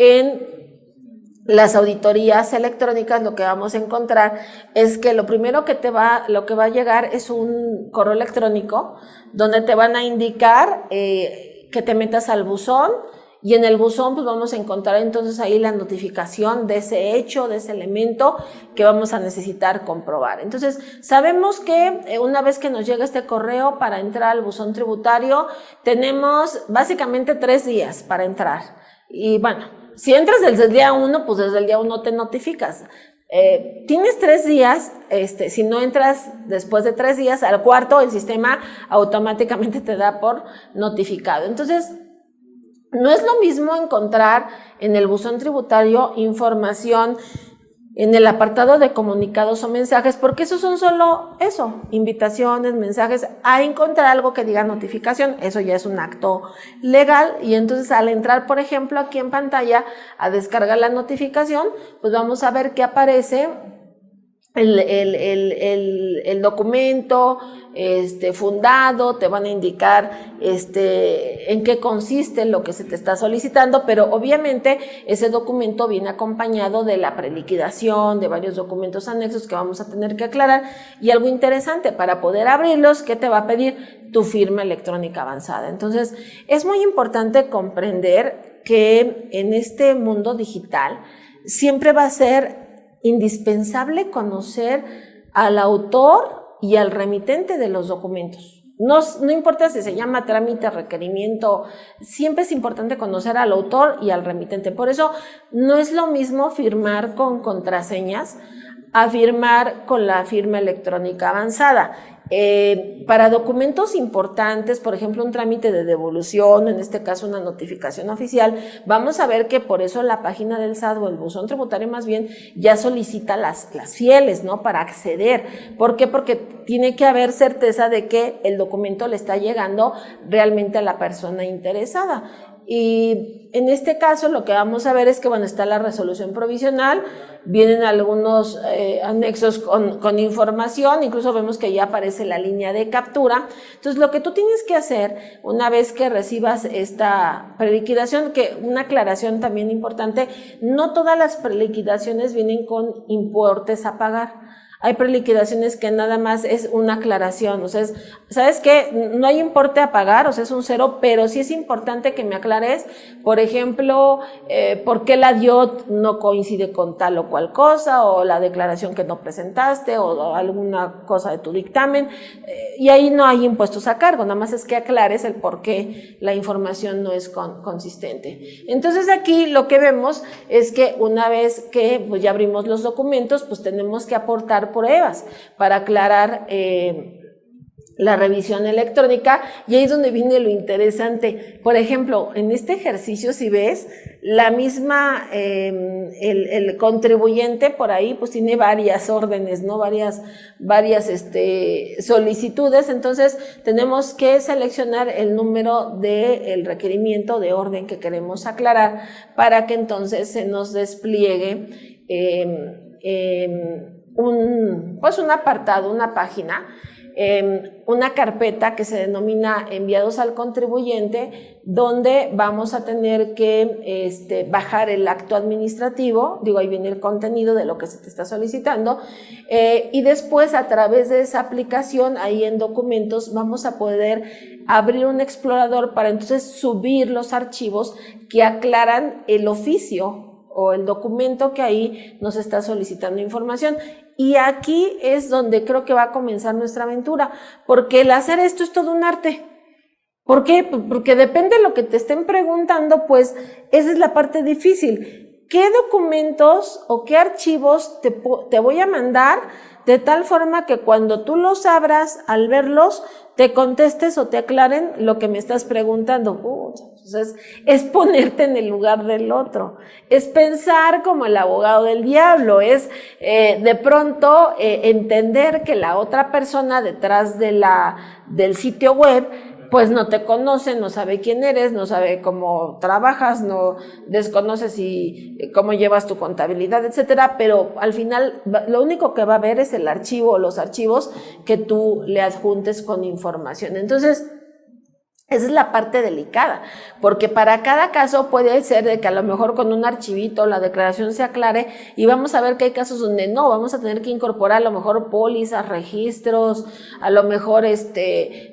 en las auditorías electrónicas lo que vamos a encontrar es que lo primero que lo que va a llegar es un correo electrónico donde te van a indicar que te metas al buzón, y en el buzón pues vamos a encontrar entonces ahí la notificación de ese hecho, de ese elemento que vamos a necesitar comprobar. Entonces sabemos que una vez que nos llega este correo para entrar al buzón tributario, tenemos básicamente 3 días para entrar. Y bueno, si entras desde el día 1, pues desde el día 1 te notificas. Tienes 3 días, si no entras después de 3 días, al cuarto el sistema automáticamente te da por notificado. Entonces, no es lo mismo encontrar en el buzón tributario información en el apartado de comunicados o mensajes, porque esos son solo eso, invitaciones, mensajes, a encontrar algo que diga notificación. Eso ya es un acto legal, y entonces al entrar, por ejemplo, aquí en pantalla a descargar la notificación, pues vamos a ver que aparece el documento fundado, te van a indicar en qué consiste lo que se te está solicitando, pero obviamente ese documento viene acompañado de la preliquidación, de varios documentos anexos que vamos a tener que aclarar, y algo interesante, para poder abrirlos, ¿qué te va a pedir? Tu firma electrónica avanzada. Entonces, es muy importante comprender que en este mundo digital siempre va a ser indispensable conocer al autor y al remitente de los documentos. No importa si se llama trámite, requerimiento, siempre es importante conocer al autor y al remitente. Por eso no es lo mismo firmar con contraseñas a firmar con la firma electrónica avanzada. Para documentos importantes, por ejemplo, un trámite de devolución, en este caso una notificación oficial, vamos a ver que por eso la página del SAT o el buzón tributario más bien ya solicita las fieles, ¿no? Para acceder. ¿Por qué? Porque tiene que haber certeza de que el documento le está llegando realmente a la persona interesada. Y en este caso lo que vamos a ver es que, bueno, está la resolución provisional, vienen algunos anexos con información, incluso vemos que ya aparece la línea de captura. Entonces, lo que tú tienes que hacer una vez que recibas esta preliquidación, que una aclaración también importante, no todas las preliquidaciones vienen con importes a pagar. Hay preliquidaciones que nada más es una aclaración, o sea, ¿sabes qué? No hay importe a pagar, o sea, es un 0, pero sí es importante que me aclares, por ejemplo, por qué la DIOT no coincide con tal o cual cosa, o la declaración que no presentaste, o alguna cosa de tu dictamen, y ahí no hay impuestos a cargo, nada más es que aclares el por qué la información no es consistente. Entonces aquí lo que vemos es que una vez que pues, ya abrimos los documentos, pues tenemos que aportar pruebas para aclarar la revisión electrónica, y ahí es donde viene lo interesante. Por ejemplo, en este ejercicio, si ves, la misma, el contribuyente por ahí pues tiene varias órdenes, ¿no? Varias solicitudes, entonces tenemos que seleccionar el número del requerimiento de orden que queremos aclarar para que entonces se nos despliegue un apartado, una página, una carpeta que se denomina enviados al contribuyente, donde vamos a tener que bajar el acto administrativo, digo, ahí viene el contenido de lo que se te está solicitando, y después a través de esa aplicación, ahí en documentos, vamos a poder abrir un explorador para entonces subir los archivos que aclaran el oficio o el documento que ahí nos está solicitando información. Y aquí es donde creo que va a comenzar nuestra aventura, porque el hacer esto es todo un arte. ¿Por qué? Porque depende de lo que te estén preguntando, pues esa es la parte difícil. ¿Qué documentos o qué archivos te voy a mandar de tal forma que cuando tú los abras, al verlos, te contestes o te aclaren lo que me estás preguntando? Entonces, es ponerte en el lugar del otro, es pensar como el abogado del diablo, es de pronto entender que la otra persona detrás del sitio web pues no te conoce, no sabe quién eres, no sabe cómo trabajas, no desconoce cómo llevas tu contabilidad, etcétera, pero al final lo único que va a ver es el archivo o los archivos que tú le adjuntes con información. Entonces, Esa es la parte delicada, porque para cada caso puede ser de que a lo mejor con un archivito la declaración se aclare y vamos a ver que hay casos donde no, vamos a tener que incorporar a lo mejor pólizas, registros, a lo mejor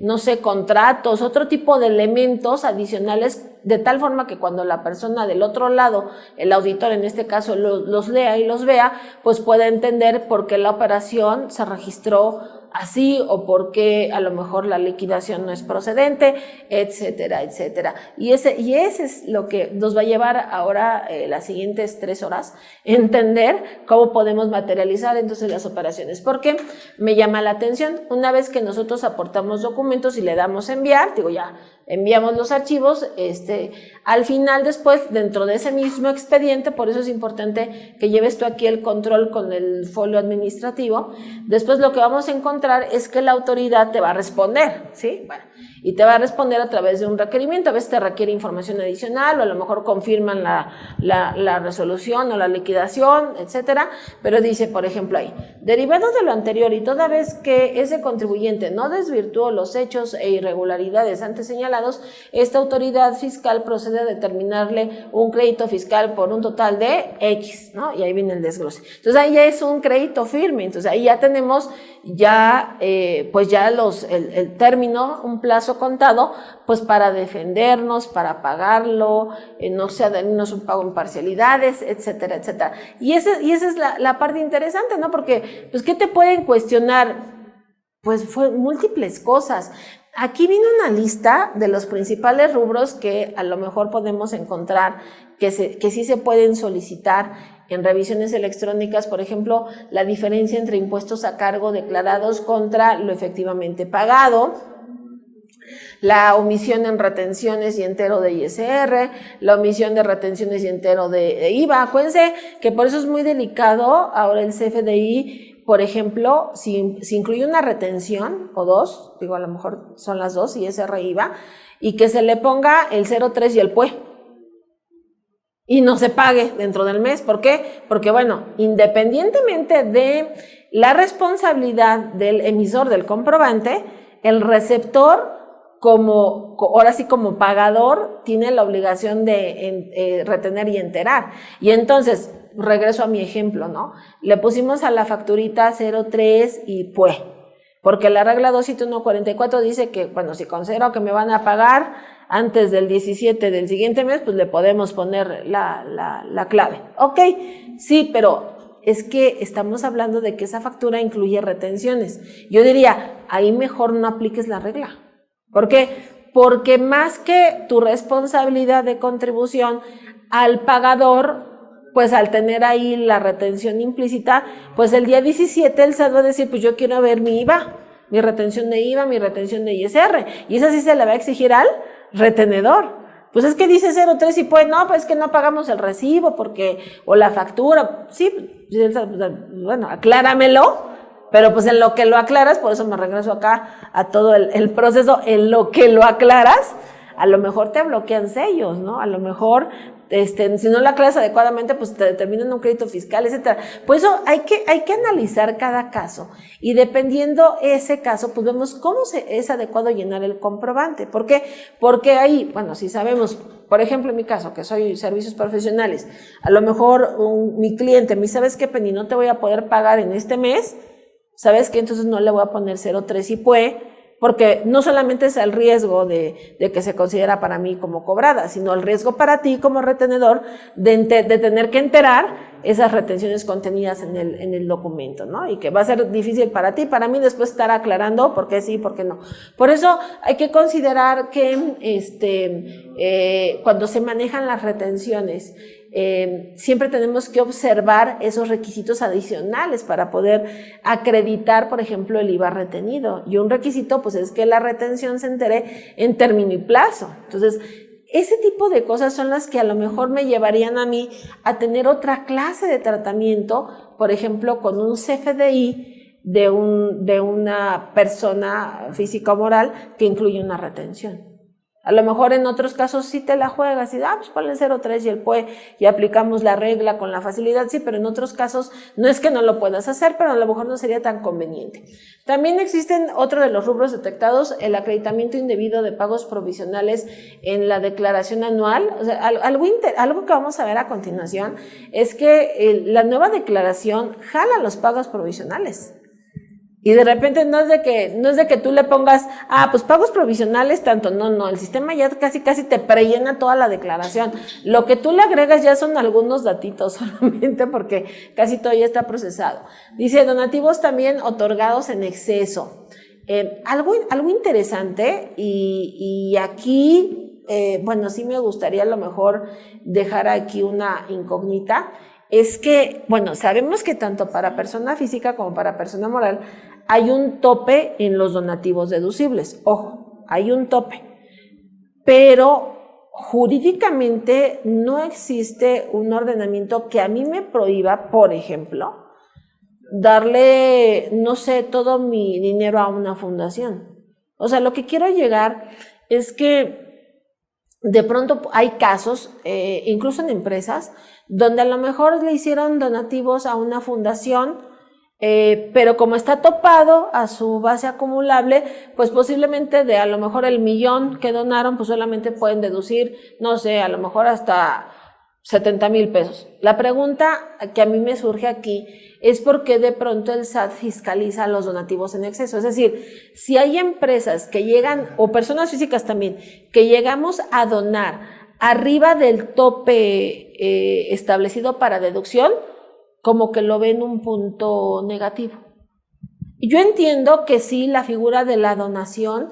no sé, contratos, otro tipo de elementos adicionales, de tal forma que cuando la persona del otro lado, el auditor en este caso, los lea y los vea, pues pueda entender por qué la operación se registró así o porque a lo mejor la liquidación no es procedente, etcétera, etcétera. Y ese es lo que nos va a llevar ahora las siguientes 3 horas, entender cómo podemos materializar entonces las operaciones. Porque me llama la atención, una vez que nosotros aportamos documentos y le damos enviar, digo ya, enviamos los archivos, al final después dentro de ese mismo expediente, por eso es importante que lleves tú aquí el control con el folio administrativo, después lo que vamos a encontrar es que la autoridad te va a responder, ¿sí? Bueno, y te va a responder a través de un requerimiento, a veces te requiere información adicional o a lo mejor confirman la resolución o la liquidación, etcétera, pero dice, por ejemplo ahí, derivado de lo anterior y toda vez que ese contribuyente no desvirtuó los hechos e irregularidades antes señalados, esta autoridad fiscal procede a determinarle un crédito fiscal por un total de X, ¿no? Y ahí viene el desglose. Entonces ahí ya es un crédito firme, entonces ahí ya tenemos pues ya el término, un plazo contado, pues para defendernos, para pagarlo, no sé, darnos un pago en parcialidades, etcétera, etcétera. Y esa es la parte interesante, ¿no? Porque, pues, ¿qué te pueden cuestionar? Pues fue múltiples cosas. Aquí viene una lista de los principales rubros que a lo mejor podemos encontrar que sí se pueden solicitar en revisiones electrónicas, por ejemplo, la diferencia entre impuestos a cargo declarados contra lo efectivamente pagado, la omisión en retenciones y entero de ISR, la omisión de retenciones y entero de IVA. Acuérdense que por eso es muy delicado ahora el CFDI. Por ejemplo, si incluye una retención o dos, digo a lo mejor son las dos, ISR e IVA, y que se le ponga el 03 y el PUE, y no se pague dentro del mes. ¿Por qué? Porque, bueno, independientemente de la responsabilidad del emisor del comprobante, el receptor, ahora sí como pagador, tiene la obligación de retener y enterar. Y entonces, regreso a mi ejemplo, ¿no? Le pusimos a la facturita 03 y PUE, porque la regla 27144 dice que, bueno, si considero que me van a pagar antes del 17 del siguiente mes, pues le podemos poner la clave. Ok, sí, pero es que estamos hablando de que esa factura incluye retenciones. Yo diría, ahí mejor no apliques la regla. ¿Por qué? Porque más que tu responsabilidad de contribución al pagador, pues al tener ahí la retención implícita, pues el día 17 el SAT va a decir, pues yo quiero ver mi IVA, mi retención de IVA, mi retención de ISR, y esa sí se le va a exigir al retenedor. Pues es que dice 03 y pues no, pues es que no pagamos el recibo porque, o la factura, sí, bueno, acláramelo, pero pues en lo que lo aclaras, por eso me regreso acá a todo el proceso, en lo que lo aclaras, a lo mejor te bloquean sellos, ¿no? A lo mejor, si no lo aclaras adecuadamente, pues te determinan un crédito fiscal, etcétera. Por eso hay que analizar cada caso y dependiendo ese caso, pues vemos cómo es adecuado llenar el comprobante. ¿Por qué? Porque ahí, bueno, si sabemos, por ejemplo, en mi caso, que soy servicios profesionales, a lo mejor mi cliente me dice, ¿sabes qué, Penny? No te voy a poder pagar en este mes, ¿sabes qué? Entonces no le voy a poner 03 y PUE, porque no solamente es el riesgo de que se considera para mí como cobrada, sino el riesgo para ti como retenedor de tener que enterar esas retenciones contenidas en el documento, ¿no? Y que va a ser difícil para ti, para mí después estar aclarando por qué sí, por qué no. Por eso hay que considerar que cuando se manejan las retenciones, siempre tenemos que observar esos requisitos adicionales para poder acreditar, por ejemplo, el IVA retenido. Y un requisito, pues, es que la retención se entere en término y plazo. Entonces, ese tipo de cosas son las que a lo mejor me llevarían a mí a tener otra clase de tratamiento, por ejemplo, con un CFDI de una persona física o moral que incluye una retención. A lo mejor en otros casos sí te la juegas y pues ponle el 0.3 y el PUE y aplicamos la regla con la facilidad, sí, pero en otros casos no es que no lo puedas hacer, pero a lo mejor no sería tan conveniente. También existen otro de los rubros detectados, el acreditamiento indebido de pagos provisionales en la declaración anual. O sea, algo que vamos a ver a continuación es que la nueva declaración jala los pagos provisionales. Y de repente no es de que tú le pongas, pues pagos provisionales tanto, no, el sistema ya casi te prellena toda la declaración. Lo que tú le agregas ya son algunos datitos solamente porque casi todo ya está procesado. Dice, donativos también otorgados en exceso. Algo interesante y aquí, bueno, sí me gustaría a lo mejor dejar aquí una incógnita, es que, bueno, sabemos que tanto para persona física como para persona moral hay un tope en los donativos deducibles. Ojo, hay un tope. Pero jurídicamente no existe un ordenamiento que a mí me prohíba, por ejemplo, darle, no sé, todo mi dinero a una fundación. O sea, lo que quiero llegar es que de pronto hay casos, incluso en empresas, donde a lo mejor le hicieron donativos a una fundación, pero como está topado a su base acumulable, pues posiblemente de a lo mejor el 1,000,000 que donaron, pues solamente pueden deducir, no sé, a lo mejor hasta 70,000 pesos. La pregunta que a mí me surge aquí es por qué de pronto el SAT fiscaliza los donativos en exceso. Es decir, si hay empresas que llegan, o personas físicas también, que llegamos a donar arriba del tope establecido para deducción, como que lo ven un punto negativo. Yo entiendo que sí, la figura de la donación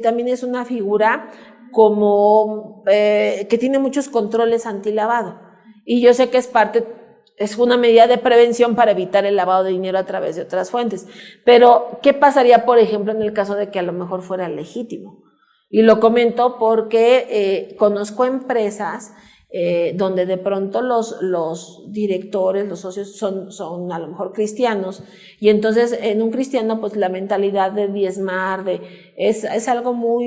también es una figura como que tiene muchos controles antilavado. Y yo sé que es una medida de prevención para evitar el lavado de dinero a través de otras fuentes. Pero, ¿qué pasaría, por ejemplo, en el caso de que a lo mejor fuera legítimo? Y lo comento porque conozco empresas donde de pronto los directores, los socios son a lo mejor cristianos, y entonces en un cristiano pues la mentalidad de diezmar, es algo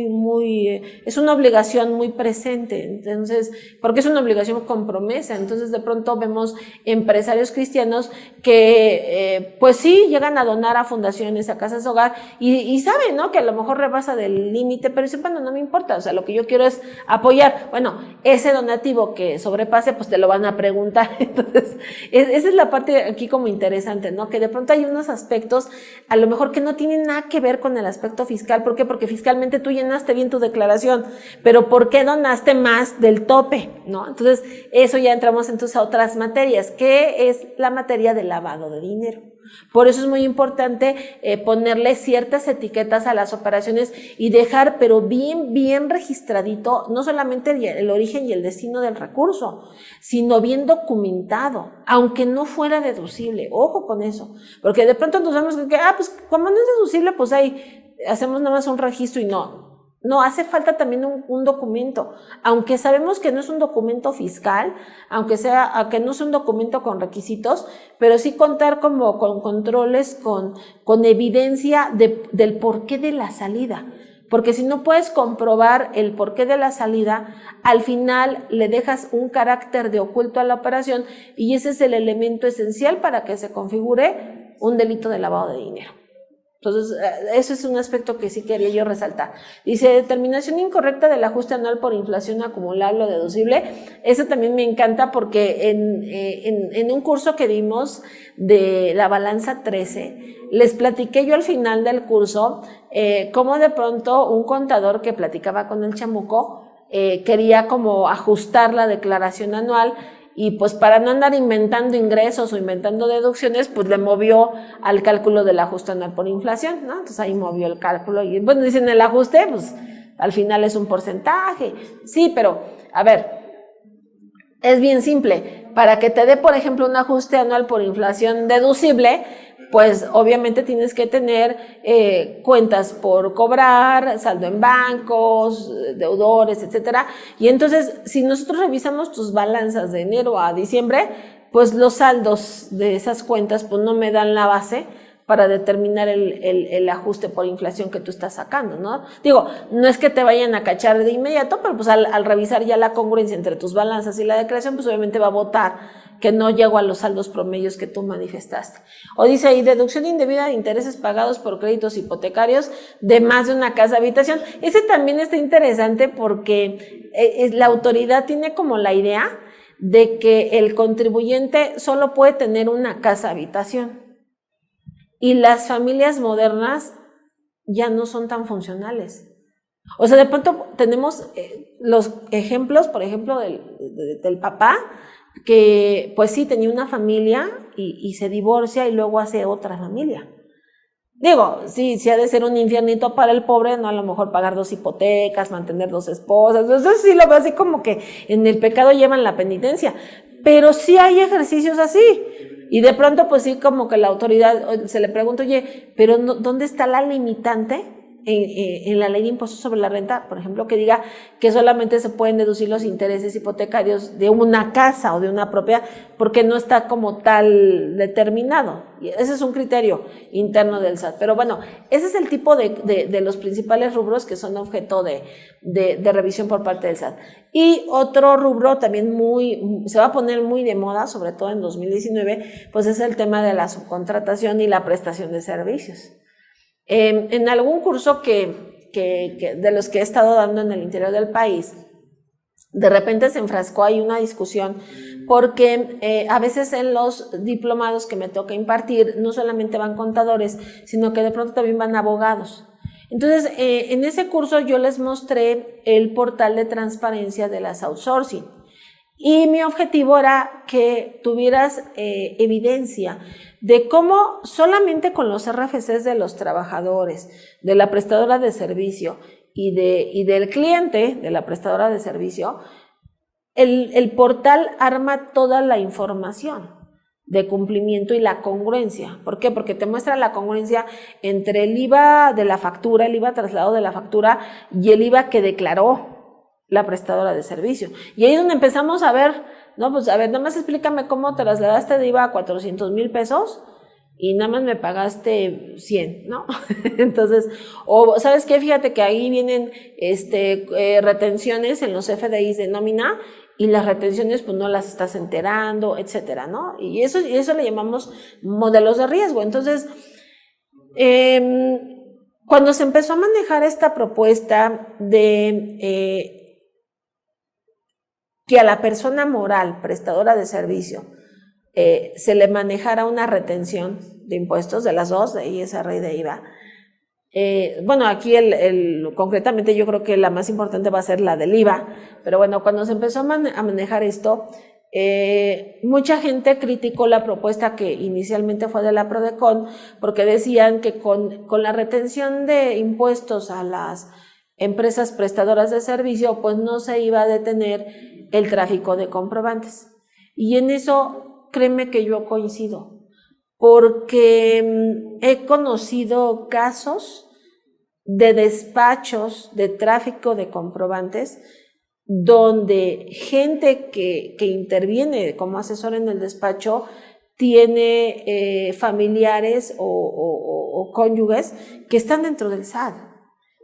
es una obligación muy presente, entonces, porque es una obligación con promesa. Entonces de pronto vemos empresarios cristianos que pues sí llegan a donar a fundaciones, a casas de hogar, y saben, ¿no?, que a lo mejor rebasa del límite, pero dicen, bueno, no me importa, o sea, lo que yo quiero es apoyar. Bueno, ese donativo que sobrepase, pues te lo van a preguntar. Entonces, esa es la parte aquí como interesante, ¿no? Que de pronto hay unos aspectos a lo mejor que no tienen nada que ver con el aspecto fiscal. ¿Por qué? Porque fiscalmente tú llenaste bien tu declaración, pero ¿por qué donaste más del tope? ¿No? Entonces, eso ya entramos entonces a otras materias, que es la materia del lavado de dinero. Por eso es muy importante ponerle ciertas etiquetas a las operaciones y dejar, pero bien registradito, no solamente el origen y el destino del recurso, sino bien documentado, aunque no fuera deducible. Ojo con eso, porque de pronto nos vemos que, pues como no es deducible, pues ahí hacemos nada más un registro y no, hace falta también un documento, aunque sabemos que no es un documento fiscal, aunque no es un documento con requisitos, pero sí contar como con controles, con evidencia del porqué de la salida. Porque si no puedes comprobar el porqué de la salida, al final le dejas un carácter de oculto a la operación, y ese es el elemento esencial para que se configure un delito de lavado de dinero. Entonces, eso es un aspecto que sí quería yo resaltar. Dice, determinación incorrecta del ajuste anual por inflación acumulable o deducible. Eso también me encanta porque en un curso que dimos de la balanza 13, les platiqué yo al final del curso cómo de pronto un contador que platicaba con el chamuco quería como ajustar la declaración anual, y pues para no andar inventando ingresos o inventando deducciones, pues le movió al cálculo del ajuste anual por inflación, ¿no? Entonces ahí movió el cálculo y bueno, dicen el ajuste, pues al final es un porcentaje. Sí, pero a ver, es bien simple. Para que te dé, por ejemplo, un ajuste anual por inflación deducible, pues obviamente tienes que tener cuentas por cobrar, saldo en bancos, deudores, etcétera. Y entonces, si nosotros revisamos tus balanzas de enero a diciembre, pues los saldos de esas cuentas pues no me dan la base para determinar el ajuste por inflación que tú estás sacando, ¿no? Digo, no es que te vayan a cachar de inmediato, pero pues al revisar ya la congruencia entre tus balanzas y la de creación, pues obviamente va a votar que no llegó a los saldos promedios que tú manifestaste. O dice ahí, deducción indebida de intereses pagados por créditos hipotecarios de más de una casa habitación. Ese también está interesante porque la autoridad tiene como la idea de que el contribuyente solo puede tener una casa habitación. Y las familias modernas ya no son tan funcionales. O sea, de pronto tenemos los ejemplos, por ejemplo, del papá, que pues sí tenía una familia y se divorcia y luego hace otra familia. Digo, sí ha de ser un infiernito para el pobre, no a lo mejor pagar 2 hipotecas, mantener 2 esposas, entonces sí lo veo así como que en el pecado llevan la penitencia, pero sí hay ejercicios así. Y de pronto, pues sí, como que la autoridad se le pregunta, oye, pero ¿dónde está la limitante en la ley de impuestos sobre la renta? Por ejemplo, que diga que solamente se pueden deducir los intereses hipotecarios de una casa o de una propiedad, porque no está como tal determinado. Y ese es un criterio interno del SAT. Pero bueno, ese es el tipo de los principales rubros que son objeto de revisión por parte del SAT. Y otro rubro también se va a poner muy de moda, sobre todo en 2019, pues es el tema de la subcontratación y la prestación de servicios. En algún curso de los que he estado dando en el interior del país, de repente se enfrascó ahí una discusión porque a veces en los diplomados que me toca impartir no solamente van contadores, sino que de pronto también van abogados. Entonces, en ese curso yo les mostré el portal de transparencia de las outsourcing y mi objetivo era que tuvieras evidencia de cómo solamente con los RFCs de los trabajadores, de la prestadora de servicio y del cliente de la prestadora de servicio, el portal arma toda la información de cumplimiento y la congruencia. ¿Por qué? Porque te muestra la congruencia entre el IVA de la factura, el IVA trasladado de la factura y el IVA que declaró la prestadora de servicio. Y ahí es donde empezamos a ver, no, pues a ver, nada más explícame cómo trasladaste de IVA a 400,000 pesos y nada más me pagaste 100, ¿no? Entonces, o ¿sabes qué? Fíjate que ahí vienen retenciones en los FDIs de nómina y las retenciones pues no las estás enterando, etcétera, ¿no? Y eso le llamamos modelos de riesgo. Entonces, cuando se empezó a manejar esta propuesta de que a la persona moral prestadora de servicio se le manejara una retención de impuestos de las dos, de ISR y de IVA. Bueno, aquí concretamente yo creo que la más importante va a ser la del IVA, pero bueno, cuando se empezó a manejar esto, mucha gente criticó la propuesta que inicialmente fue de la Prodecon, porque decían que con la retención de impuestos a las empresas prestadoras de servicio, pues no se iba a detener el tráfico de comprobantes. Y en eso, créeme que yo coincido, porque he conocido casos de despachos de tráfico de comprobantes donde gente que interviene como asesor en el despacho tiene familiares o cónyuges que están dentro del SAT.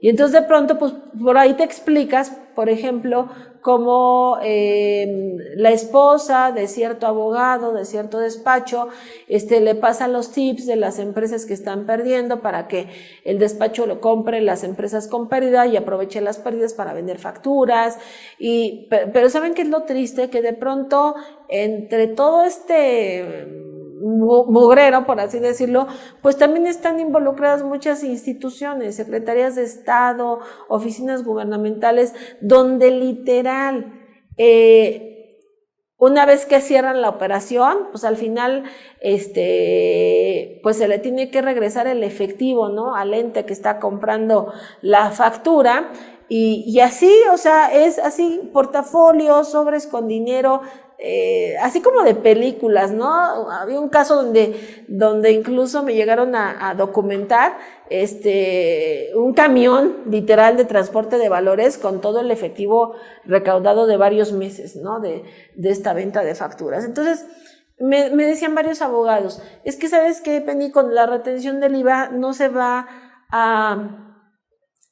Y entonces de pronto, pues por ahí te explicas, por ejemplo, cómo la esposa de cierto abogado, de cierto despacho, le pasa los tips de las empresas que están perdiendo para que el despacho lo compre las empresas con pérdida y aproveche las pérdidas para vender facturas. Pero ¿saben qué es lo triste? Que de pronto, entre todo mugrero, por así decirlo, pues también están involucradas muchas instituciones, secretarías de Estado, oficinas gubernamentales, donde literal, una vez que cierran la operación, pues al final, pues se le tiene que regresar el efectivo, ¿no? Al ente que está comprando la factura, y así, o sea, es así, portafolios, sobres con dinero, así como de películas, ¿no? Había un caso donde incluso me llegaron a documentar un camión literal de transporte de valores con todo el efectivo recaudado de varios meses, ¿no? De esta venta de facturas. Entonces, me decían varios abogados, es que sabes que, Penny, con la retención del IVA no se va a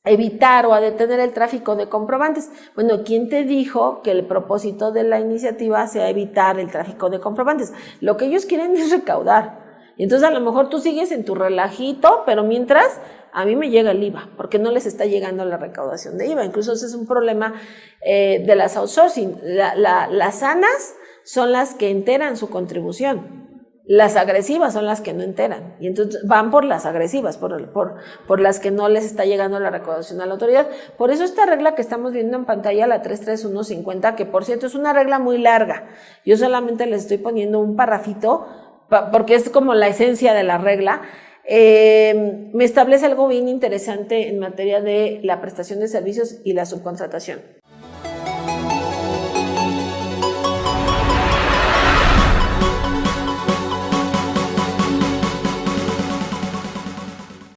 evitar o a detener el tráfico de comprobantes. Bueno, ¿quién te dijo que el propósito de la iniciativa sea evitar el tráfico de comprobantes? Lo que ellos quieren es recaudar. Y entonces a lo mejor tú sigues en tu relajito, pero mientras a mí me llega el IVA, porque no les está llegando la recaudación de IVA. Incluso ese es un problema de las outsourcing. Las sanas son las que enteran su contribución. Las agresivas son las que no enteran, y entonces van por las agresivas, por las que no les está llegando la recaudación a la autoridad. Por eso esta regla que estamos viendo en pantalla, la 33150, que por cierto es una regla muy larga, yo solamente les estoy poniendo un parrafito, porque es como la esencia de la regla, me establece algo bien interesante en materia de la prestación de servicios y la subcontratación.